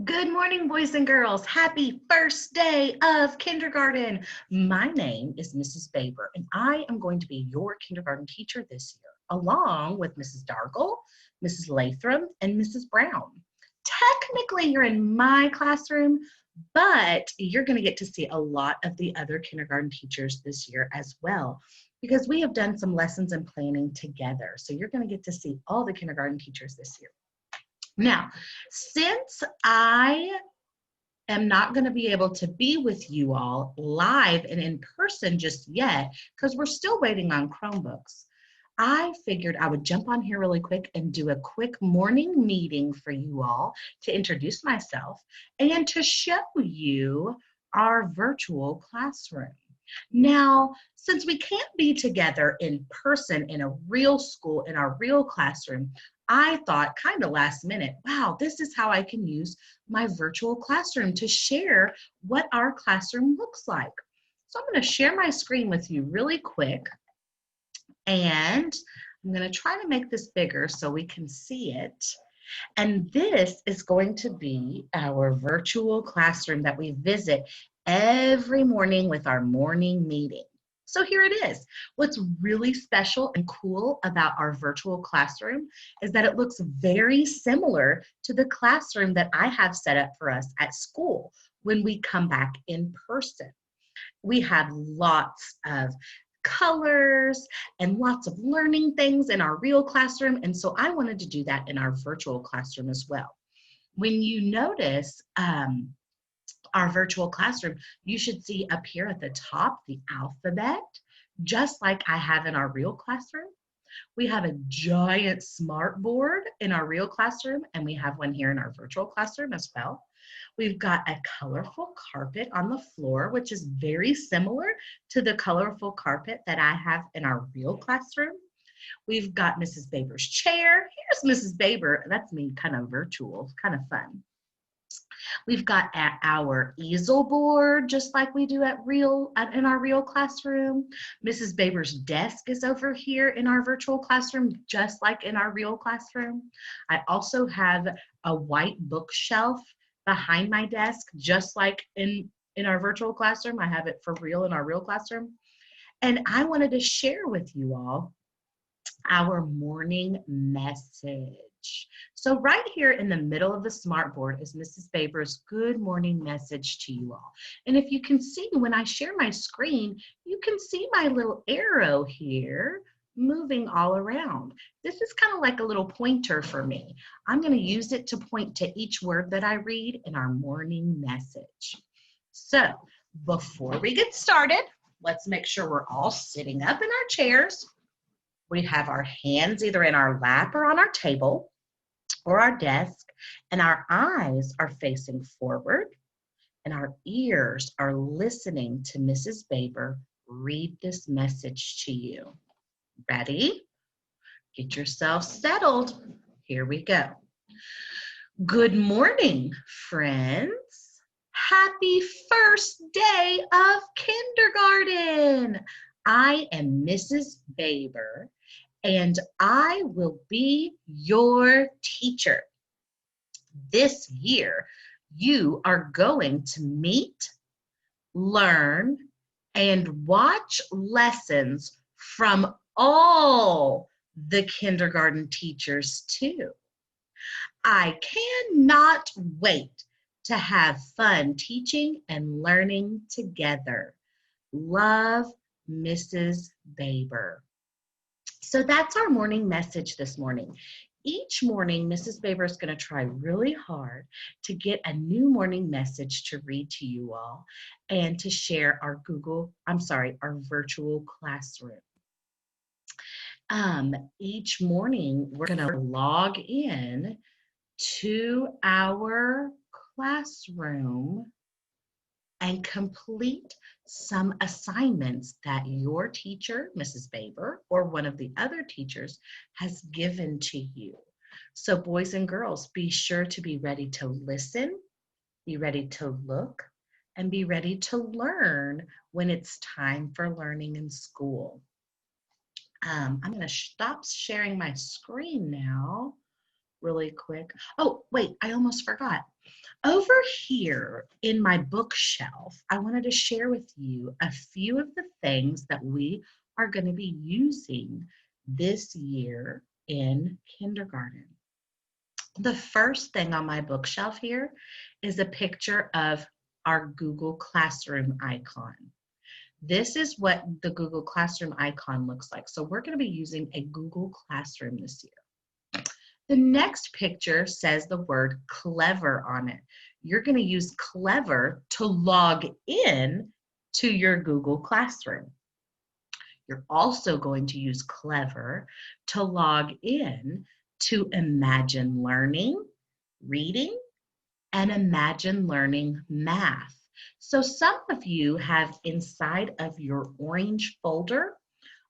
Good morning, boys and girls. Happy first day of kindergarten. My name is Mrs. Baber, and I am going to be your kindergarten teacher this year, along with Mrs. Dargle, Mrs. Latham, and Mrs. Brown. Technically, you're in my classroom, but you're going to get to see a lot of the other kindergarten teachers this year as well, because we have done some lessons and planning together. So you're going to get to see all the kindergarten teachers this year. Now, since I am not going to be able to be with you all live and in person just yet, because we're still waiting on Chromebooks, I figured I would jump on here really quick and do a quick morning meeting for you all to introduce myself and to show you our virtual classroom. Now, since we can't be together in person in a real school, in our real classroom, I thought kind of last minute, wow, this is how I can use my virtual classroom to share what our classroom looks like. So I'm going to share my screen with you really quick, and I'm going to try to make this bigger so we can see it. And this is going to be our virtual classroom that we visit every morning with our morning meeting. So here it is. What's really special and cool about our virtual classroom is that it looks very similar to the classroom that I have set up for us at school when we come back in person. We have lots of colors and lots of learning things in our real classroom, and so I wanted to do that in our virtual classroom as well. When you notice our virtual classroom, you should see up here at the top the alphabet, just like I have in our real classroom. We have a giant smart board in our real classroom, and we have one here in our virtual classroom as well. We've got a colorful carpet on the floor, which is very similar to the colorful carpet that I have in our real classroom. We've got Mrs. Baber's chair. Here's Mrs. Baber. That's me, kind of virtual, kind of fun. We've got our easel board, just like we do in our real classroom. Mrs. Baber's desk is over here in our virtual classroom, just like in our real classroom. I also have a white bookshelf behind my desk, just like in our virtual classroom. I have it for real in our real classroom. And I wanted to share with you all our morning message. So right here in the middle of the smart board is Mrs. Baber's good morning message to you all. And if you can see, when I share my screen, you can see my little arrow here moving all around. This is kind of like a little pointer for me. I'm going to use it to point to each word that I read in our morning message. So before we get started, let's make sure we're all sitting up in our chairs. We have our hands either in our lap or on our table or our desk, and our eyes are facing forward, and our ears are listening to Mrs. Baber read this message to you. Ready? Get yourself settled. Here we go. Good morning, friends. Happy first day of kindergarten. I am Mrs. Baber, and I will be your teacher. This year, you are going to meet, learn, and watch lessons from all the kindergarten teachers too. I cannot wait to have fun teaching and learning together. Love, Mrs. Baber. So that's our morning message this morning. Each morning, Mrs. Baber is going to try really hard to get a new morning message to read to you all and to share our our virtual classroom. Each morning, we're going to log in to our classroom and complete some assignments that your teacher, Mrs. Baber, or one of the other teachers has given to you. So boys and girls, be sure to be ready to listen, be ready to look, and be ready to learn when it's time for learning in school. I'm going to stop sharing my screen now really quick. Oh, wait, I almost forgot. Over here in my bookshelf, I wanted to share with you a few of the things that we are going to be using this year in kindergarten. The first thing on my bookshelf here is a picture of our Google Classroom icon. This is what the Google Classroom icon looks like. So we're going to be using a Google Classroom this year. The next picture says the word clever on it. You're going to use clever to log in to your Google Classroom. You're also going to use clever to log in to Imagine Learning, Reading, and Imagine Learning Math. So some of you have inside of your orange folder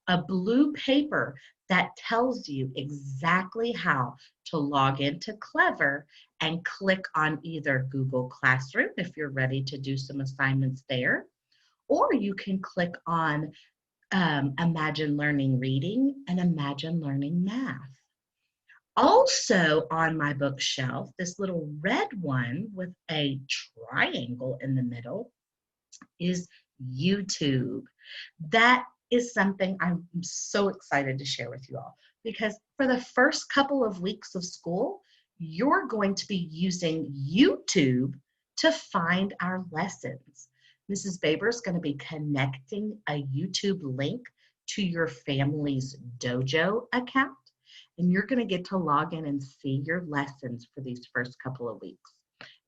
a blue paper that tells you exactly how to log into Clever and click on either Google Classroom if you're ready to do some assignments there, or you can click on Imagine Learning Reading and Imagine Learning Math. Also on my bookshelf, this little red one with a triangle in the middle is YouTube. That is something I'm so excited to share with you all, because for the first couple of weeks of school, you're going to be using YouTube to find our lessons. Mrs. Baber is going to be connecting a YouTube link to your family's dojo account, and you're going to get to log in and see your lessons for these first couple of weeks.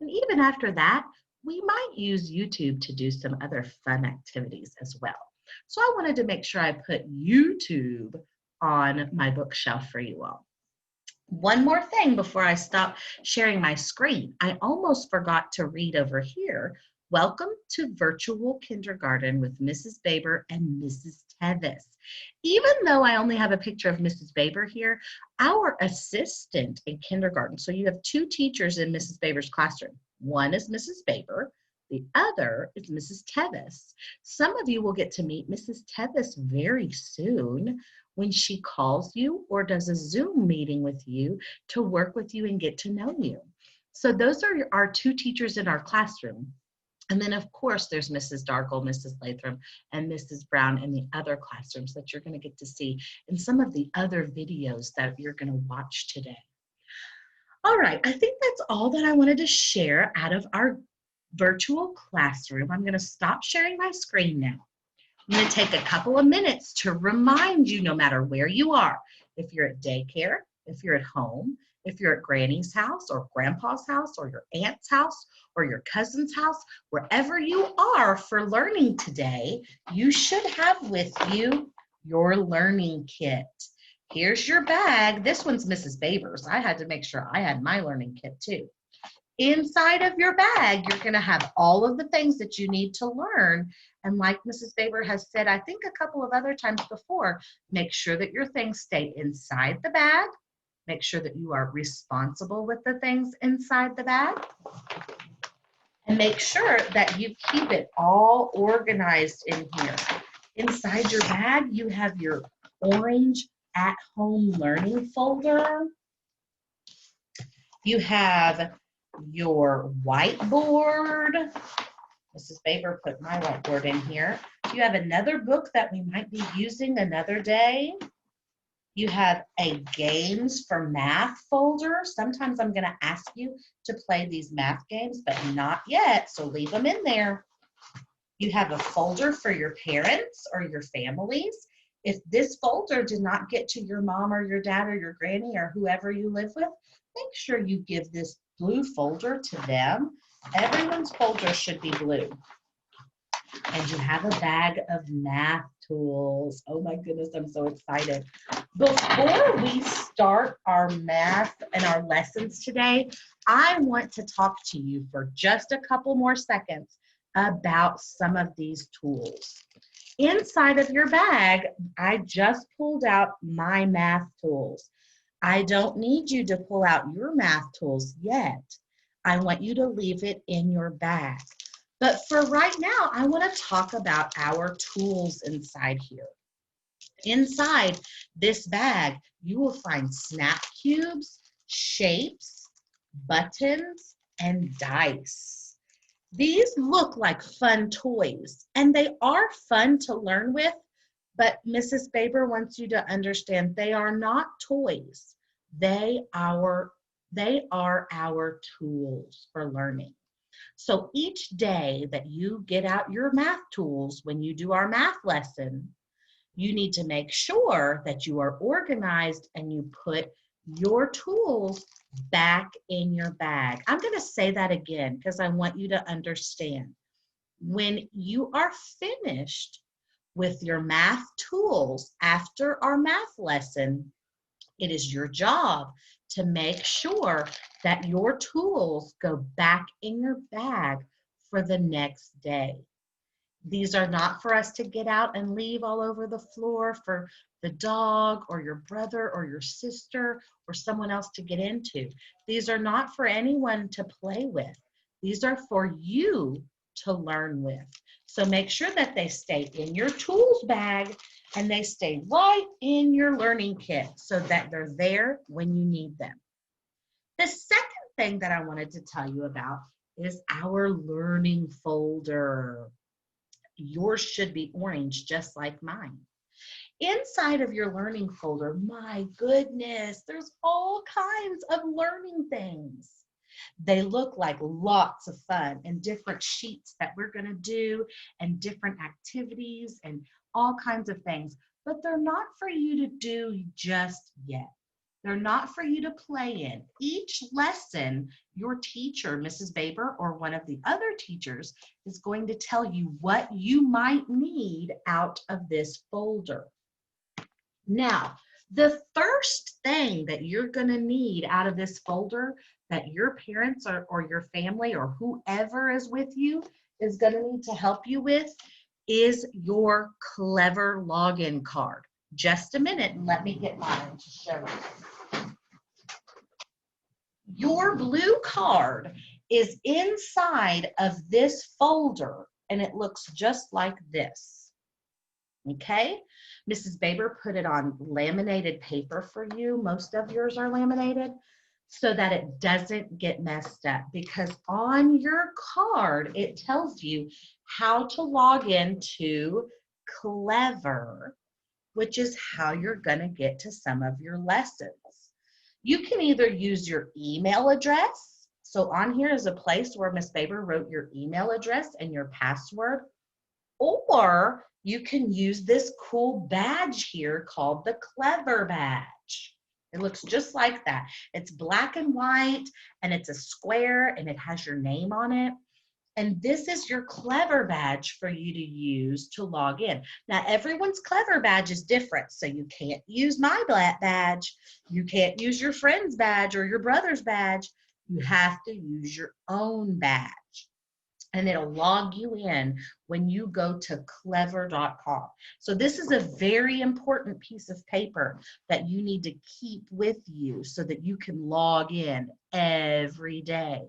And even after that, we might use YouTube to do some other fun activities as well. So I wanted to make sure I put YouTube on my bookshelf for you all. One more thing before I stop sharing my screen. I almost forgot to read over here. Welcome to Virtual Kindergarten with Mrs. Baber and Mrs. Tevis. Even though I only have a picture of Mrs. Baber here, our assistant in kindergarten, so you have two teachers in Mrs. Baber's classroom. One is Mrs. Baber, the other is Mrs. Tevis. Some of you will get to meet Mrs. Tevis very soon when she calls you or does a Zoom meeting with you to work with you and get to know you. So those are our two teachers in our classroom. And then, of course, there's Mrs. Dargle, Mrs. Latham, and Mrs. Brown in the other classrooms that you're going to get to see in some of the other videos that you're going to watch today. All right, I think that's all that I wanted to share out of our virtual classroom. I'm going to stop sharing my screen now. I'm going to take a couple of minutes to remind you, no matter where you are, if you're at daycare, if you're at home, if you're at Granny's house or Grandpa's house or your aunt's house or your cousin's house, wherever you are for learning today, you should have with you your learning kit. Here's your bag. This one's Mrs. Baber's. I had to make sure I had my learning kit too. Inside of your bag, you're going to have all of the things that you need to learn. And like Mrs. Baber has said, I think a couple of other times before, make sure that your things stay inside the bag. Make sure that you are responsible with the things inside the bag. And make sure that you keep it all organized in here. Inside your bag, you have your orange at-home learning folder. You have your whiteboard. Mrs. Baber put my whiteboard in here. You have another book that we might be using another day. You have a games for math folder. Sometimes I'm going to ask you to play these math games, but not yet, so leave them in there. You have a folder for your parents or your families. If this folder did not get to your mom or your dad or your granny or whoever you live with, make sure you give this blue folder to them. Everyone's folder should be blue. And you have a bag of math tools. Oh my goodness, I'm so excited. Before we start our math and our lessons today, I want to talk to you for just a couple more seconds about some of these tools. Inside of your bag, I just pulled out my math tools. I don't need you to pull out your math tools yet. I want you to leave it in your bag. But for right now, I want to talk about our tools inside here. Inside this bag, you will find snap cubes, shapes, buttons, and dice. These look like fun toys, and they are fun to learn with, but Mrs. Baber wants you to understand they are not toys. They are our tools for learning. So each day that you get out your math tools when you do our math lesson, you need to make sure that you are organized and you put your tools back in your bag. I'm going to say that again because I want you to understand. When you are finished with your math tools after our math lesson, it is your job to make sure that your tools go back in your bag for the next day. These are not for us to get out and leave all over the floor for the dog or your brother or your sister or someone else to get into. These are not for anyone to play with. These are for you to learn with. So make sure that they stay in your tools bag and they stay right in your learning kit so that they're there when you need them. The second thing that I wanted to tell you about is our learning folder. Yours should be orange, just like mine. Inside of your learning folder, my goodness, there's all kinds of learning things. They look like lots of fun and different sheets that we're going to do and different activities and all kinds of things, but they're not for you to do just yet. They're not for you to play in. Each lesson, your teacher, Mrs. Baber, or one of the other teachers is going to tell you what you might need out of this folder. Now, the first thing that you're going to need out of this folder that your parents or your family or whoever is with you is going to need to help you with is your Clever login card. Just a minute and let me get mine to show you. Your blue card is inside of this folder and it looks just like this. Okay, Mrs. Baber put it on laminated paper for you. Most of yours are laminated so that it doesn't get messed up, because on your card, it tells you how to log into Clever, which is how you're going to get to some of your lessons. You can either use your email address. So on here is a place where Miss Baber wrote your email address and your password, or you can use this cool badge here called the Clever badge. It looks just like that. It's black and white and it's a square and it has your name on it. And this is your Clever badge for you to use to log in. Now, everyone's Clever badge is different, so you can't use my black badge. You can't use your friend's badge or your brother's badge. You have to use your own badge. And it'll log you in when you go to clever.com. So this is a very important piece of paper that you need to keep with you so that you can log in every day.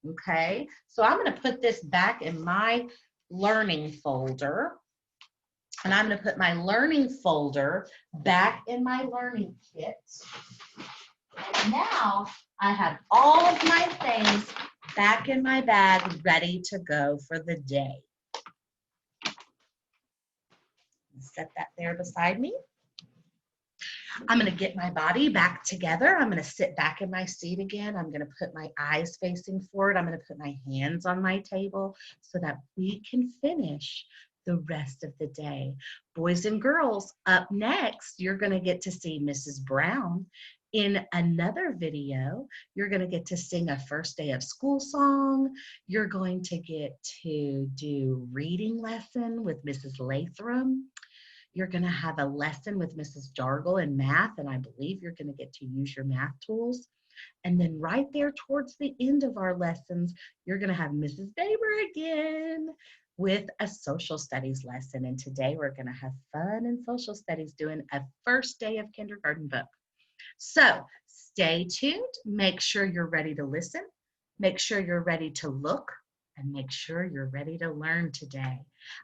Okay, so I'm going to put this back in my learning folder. And I'm going to put my learning folder back in my learning kit. And now I have all of my things back in my bag, ready to go for the day. Set that there beside me. I'm going to get my body back together. I'm going to sit back in my seat again. I'm going to put my eyes facing forward. I'm going to put my hands on my table so that we can finish the rest of the day. Boys and girls, up next, you're going to get to see Mrs. Brown. In another video, you're going to get to sing a first day of school song. You're going to get to do reading lesson with Mrs. Latham. You're going to have a lesson with Mrs. Dargle in math, and I believe you're going to get to use your math tools. And then right there towards the end of our lessons, you're going to have Mrs. Baber again with a social studies lesson. And today we're going to have fun in social studies doing a first day of kindergarten book. So stay tuned. Make sure you're ready to listen. Make sure you're ready to look. And make sure you're ready to learn today.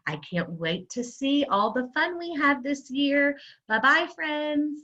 I can't wait to see all the fun we have this year. Bye-bye, friends.